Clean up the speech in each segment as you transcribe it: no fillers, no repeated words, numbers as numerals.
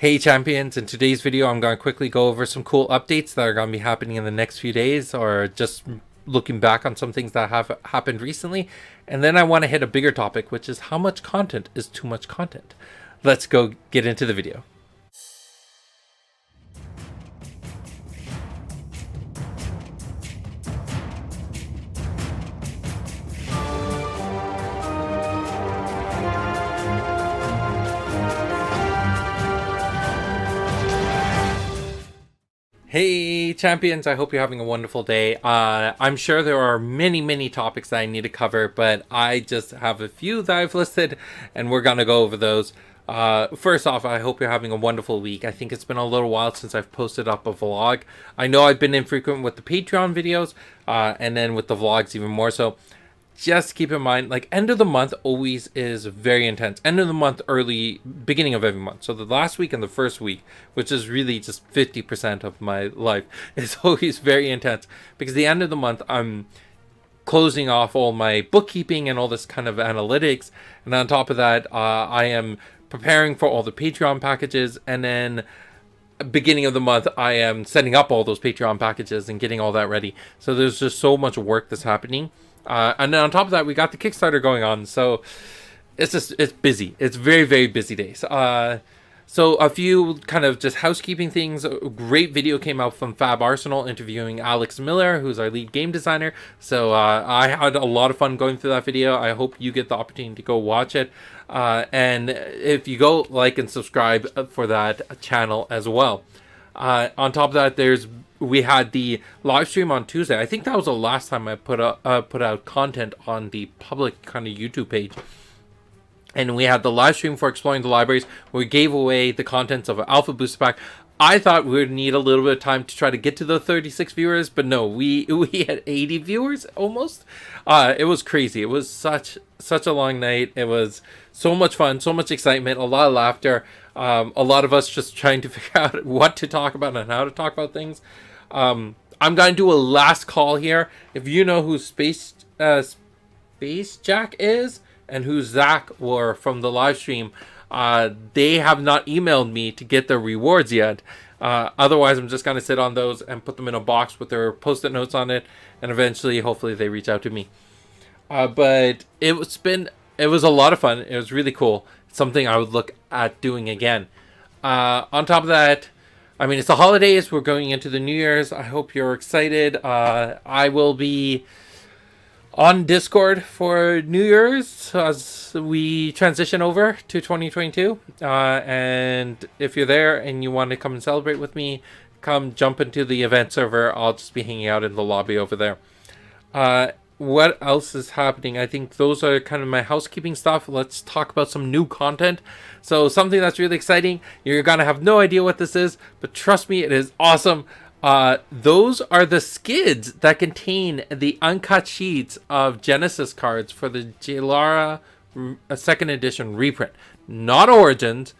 Hey champions, in today's video I'm going to quickly go over some cool updates that are going to be happening in the next few days, or just looking back on some things that have happened recently. And then I want to hit a bigger topic, which is how much content is too much content. Let's go get into the video. Hey champions, I hope you're having a wonderful day. I'm sure there are many topics that I need to cover, but I just have a few that I've listed and we're gonna go over those. First off, I hope you're having a wonderful week. I think it's been a little while since I've posted up a vlog. I know I've been infrequent with the Patreon videos, and then with the vlogs even more so. Just keep in mind, like, end of the month always is very intense. End of the month, early beginning of every month. So the last week and the first week, which is really just 50% of my life, is always very intense, because the end of the month I'm closing off all my bookkeeping and all this kind of analytics, and on top of that, I am preparing for all the Patreon packages, and then beginning of the month I am setting up all those Patreon packages and getting all that ready. So there's just so much work that's happening. And then on top of that, we got the Kickstarter going on, so it's busy. It's very busy days. So a few kind of just housekeeping things. A great video came out from Fab Arsenal interviewing Alex Miller, who's our lead game designer. So I had a lot of fun going through that video. I hope you get the opportunity to go watch it. And if you go, like and subscribe for that channel as well. On top of that, we had the live stream on Tuesday. I think that was the last time I put out content on the public kind of YouTube page. And we had the live stream for Exploring the Libraries, where we gave away the contents of an Alpha Booster Pack. I thought we would need a little bit of time to try to get to the 36 viewers, but no, we had 80 viewers almost. It was crazy. It was such a long night. It was so much fun, so much excitement, a lot of laughter. A lot of us just trying to figure out what to talk about and how to talk about things. I'm going to do a last call here. If you know who Space Jack is and who Zach were from the live stream, they have not emailed me to get their rewards yet. Otherwise, I'm just going to sit on those and put them in a box with their post-it notes on it, and eventually, hopefully, they reach out to me. But it was a lot of fun. It was really cool. It's something I would look at doing again. On top of that, I mean, it's the holidays. We're going into the New Year's. I hope you're excited. I will be on Discord for New Year's as we transition over to 2022. And if you're there and you want to come and celebrate with me, come jump into the event server. I'll just be hanging out in the lobby over there. What else is happening? I think those are kind of my housekeeping stuff. Let's talk about some new content. So something that's really exciting. You're gonna have no idea what this is, but trust me, it is awesome. Those are the skids that contain the uncut sheets of Genesis cards for the Jalara 2nd edition reprint. Not Origins.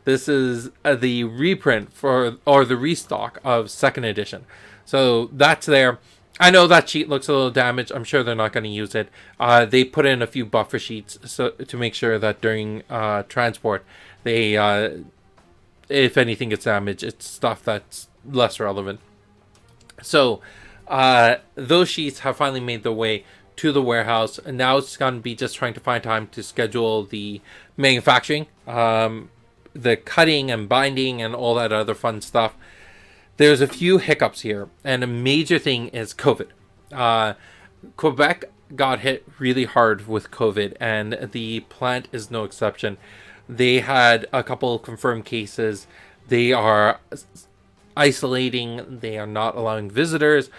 This is the reprint or the restock of 2nd edition. So that's there. I know that sheet looks a little damaged. I'm sure they're not going to use it. They put in a few buffer sheets to make sure that during transport, they, if anything gets damaged, it's stuff that's less relevant. So those sheets have finally made their way to the warehouse, and now it's going to be just trying to find time to schedule the manufacturing, the cutting and binding and all that other fun stuff. There's a few hiccups here, and a major thing is COVID. Quebec got hit really hard with COVID, and the plant is no exception. They had a couple confirmed cases. They are isolating. They are not allowing visitors.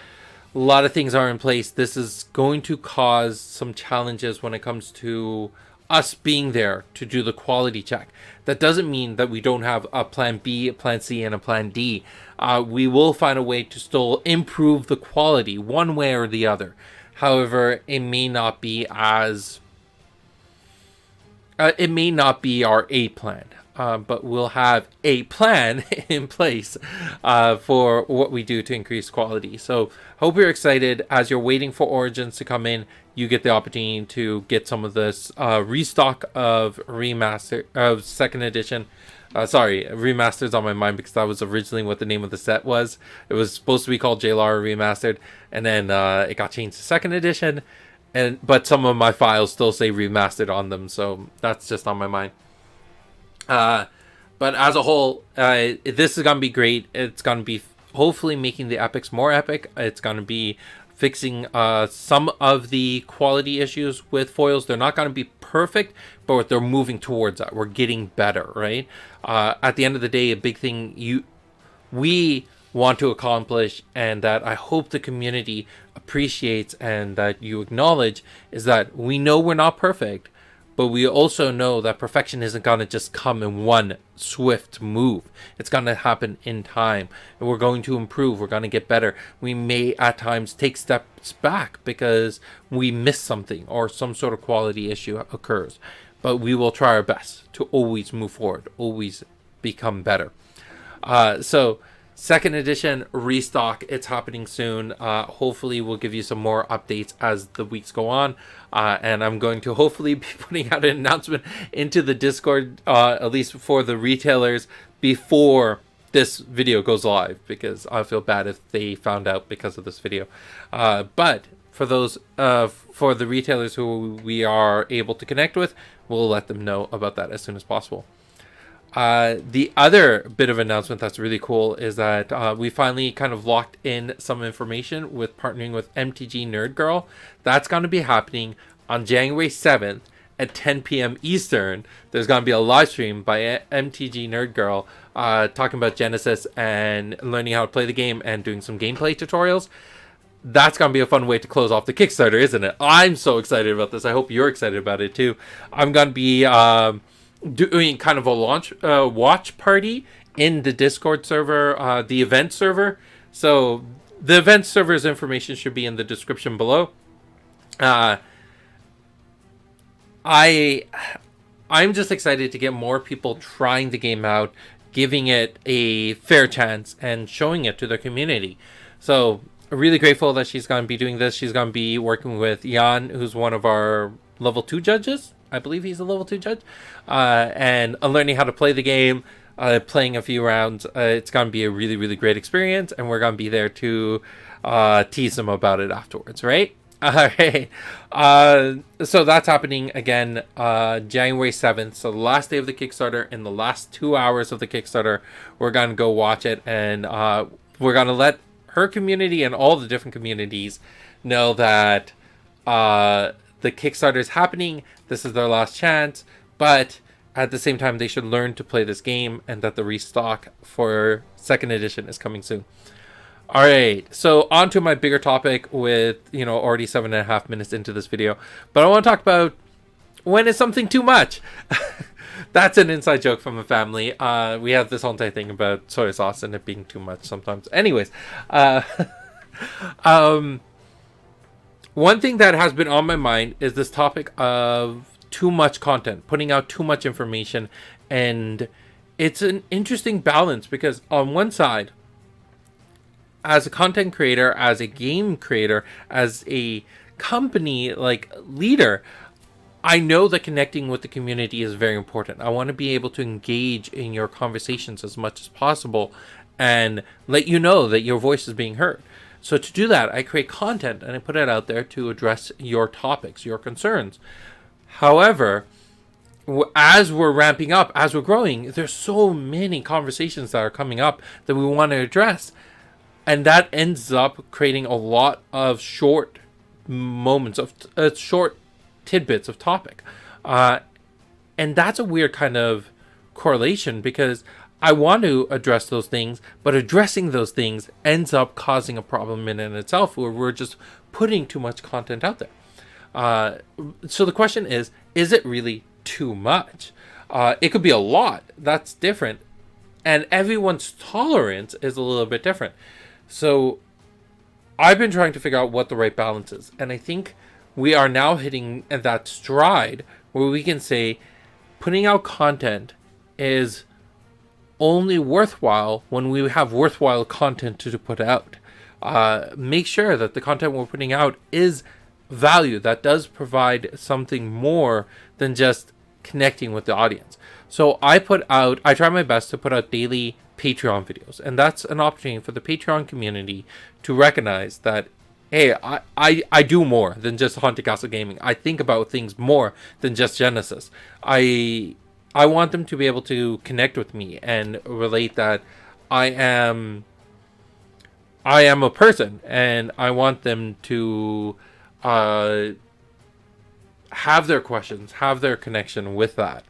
A lot of things are in place. This is going to cause some challenges when it comes to us being there to do the quality check. That doesn't mean that we don't have a plan B, a plan C, and a plan D. We will find a way to still improve the quality one way or the other. However, it may not be our A plan, but we'll have a plan in place for what we do to increase quality. So hope you're excited as you're waiting for Origins to come in. you get the opportunity to get some of this restock of second edition. Remastered's on my mind because that was originally what the name of the set was. It was supposed to be called JLAR Remastered, and then it got changed to second edition. But some of my files still say remastered on them, so that's just on my mind. But as a whole, this is gonna be great. It's gonna be hopefully making the epics more epic. It's gonna be fixing some of the quality issues with foils. They're not gonna be perfect, but they're moving towards that. We're getting better, right? At the end of the day, a big thing we want to accomplish, and that I hope the community appreciates and that you acknowledge, is that we know we're not perfect, but we also know that perfection isn't going to just come in one swift move. It's going to happen in time, and we're going to improve. We're going to get better. We may at times take steps back because we miss something or some sort of quality issue occurs, but we will try our best to always move forward, always become better. So second edition restock, it's happening soon. Hopefully we'll give you some more updates as the weeks go on. And I'm going to hopefully be putting out an announcement into the Discord, at least for the retailers, before this video goes live, because I feel bad if they found out because of this video. But for those, for the retailers who we are able to connect with, we'll let them know about that as soon as possible. The other bit of announcement that's really cool is that we finally kind of locked in some information with partnering with MTG Nerd Girl. That's going to be happening on January 7th at 10 p.m. Eastern. There's going to be a live stream by MTG Nerd Girl talking about Genesis and learning how to play the game and doing some gameplay tutorials. That's going to be a fun way to close off the Kickstarter, isn't it? I'm so excited about this. I hope you're excited about it too. I'm going to be doing kind of a launch watch party in the Discord server, the event server. So the event server's information should be in the description below. I'm just excited to get more people trying the game out, giving it a fair chance, and showing it to the community. So really grateful that she's going to be doing this. She's going to be working with Jan, who's one of our level 2 judges. I believe he's a level 2 judge. And learning how to play the game, playing a few rounds. It's going to be a really, really great experience. And we're going to be there to tease them about it afterwards, right? All right. So that's happening again January 7th. So the last day of the Kickstarter, in the last 2 hours of the Kickstarter, we're going to go watch it. And we're going to let her community and all the different communities know that the Kickstarter is happening. This is their last chance, but at the same time, they should learn to play this game, and that the restock for second edition is coming soon. All right, so on to my bigger topic with, already 7.5 minutes into this video, but I want to talk about when is something too much. That's an inside joke from a family. We have this whole entire thing about soy sauce and it being too much sometimes. Anyways, one thing that has been on my mind is this topic of too much content, putting out too much information. And it's an interesting balance because on one side, as a content creator, as a game creator, as a company leader, I know that connecting with the community is very important. I want to be able to engage in your conversations as much as possible and let you know that your voice is being heard. So to do that, I create content and I put it out there to address your topics, your concerns. However, as we're ramping up, as we're growing, there's so many conversations that are coming up that we want to address. And that ends up creating a lot of short moments of short tidbits of topic. And that's a weird kind of correlation because I want to address those things, but addressing those things ends up causing a problem in and itself where we're just putting too much content out there. So the question is it really too much? It could be a lot. That's different. And everyone's tolerance is a little bit different. So I've been trying to figure out what the right balance is. And I think we are now hitting that stride where we can say putting out content is only worthwhile when we have worthwhile content to put out. Make sure that the content we're putting out is value, that does provide something more than just connecting with the audience. So I try my best to put out daily Patreon videos, and that's an opportunity for the Patreon community to recognize that, hey, I do more than just Haunted Castle Gaming. I think about things more than just Genesis. I want them to be able to connect with me and relate that I am a person, and I want them to have their questions, have their connection with that.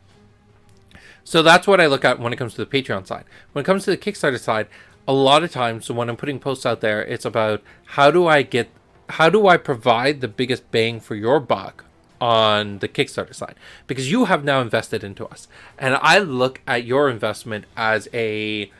So that's what I look at when it comes to the Patreon side. When it comes to the Kickstarter side, a lot of times when I'm putting posts out there, it's about how do I provide the biggest bang for your buck on the Kickstarter side, because you have now invested into us, and I look at your investment as a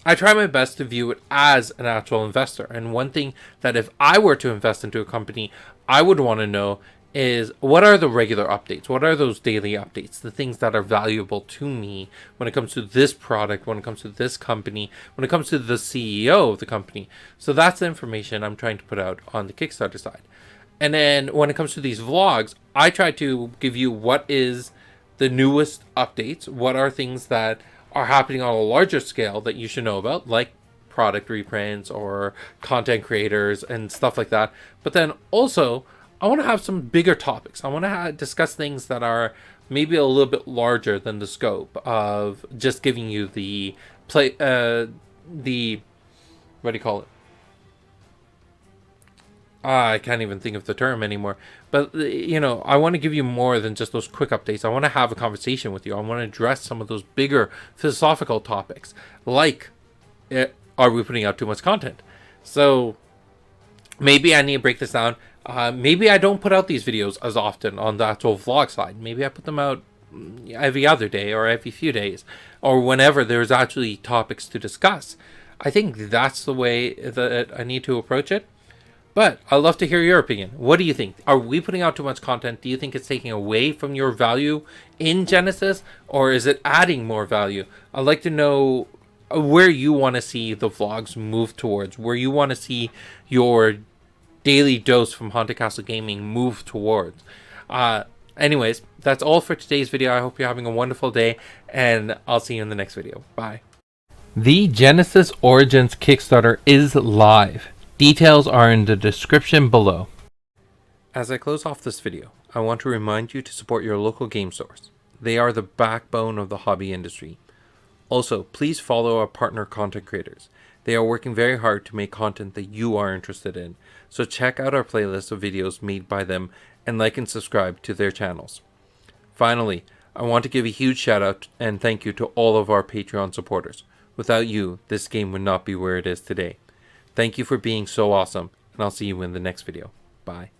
I try my best to view it as an actual investor. And one thing that if I were to invest into a company, I would want to know is, what are the regular updates? What are those daily updates? The things that are valuable to me when it comes to this product, when it comes to this company, when it comes to the CEO of the company. So that's the information I'm trying to put out on the Kickstarter side. And then when it comes to these vlogs, I try to give you what is the newest updates, what are things that are happening on a larger scale that you should know about, like product reprints or content creators and stuff like that. But then also, I want to have some bigger topics. I want to discuss things that are maybe a little bit larger than the scope of just giving you the what do you call it? I can't even think of the term anymore. But, I want to give you more than just those quick updates. I want to have a conversation with you. I want to address some of those bigger philosophical topics. Like, are we putting out too much content? So, maybe I need to break this down. Maybe I don't put out these videos as often on the actual vlog side. Maybe I put them out every other day or every few days, or whenever there's actually topics to discuss. I think that's the way that I need to approach it. But I'd love to hear your opinion. What do you think? Are we putting out too much content? Do you think it's taking away from your value in Genesis, or is it adding more value? I'd like to know where you want to see the vlogs move towards, where you want to see your daily dose from Haunted Castle Gaming move towards. Anyways, that's all for today's video. I hope you're having a wonderful day, and I'll see you in the next video. Bye. The Genesis Origins Kickstarter is live. Details are in the description below. As I close off this video, I want to remind you to support your local game stores. They are the backbone of the hobby industry. Also, please follow our partner content creators. They are working very hard to make content that you are interested in. So check out our playlist of videos made by them and like and subscribe to their channels. Finally, I want to give a huge shout out and thank you to all of our Patreon supporters. Without you, this game would not be where it is today. Thank you for being so awesome, and I'll see you in the next video. Bye.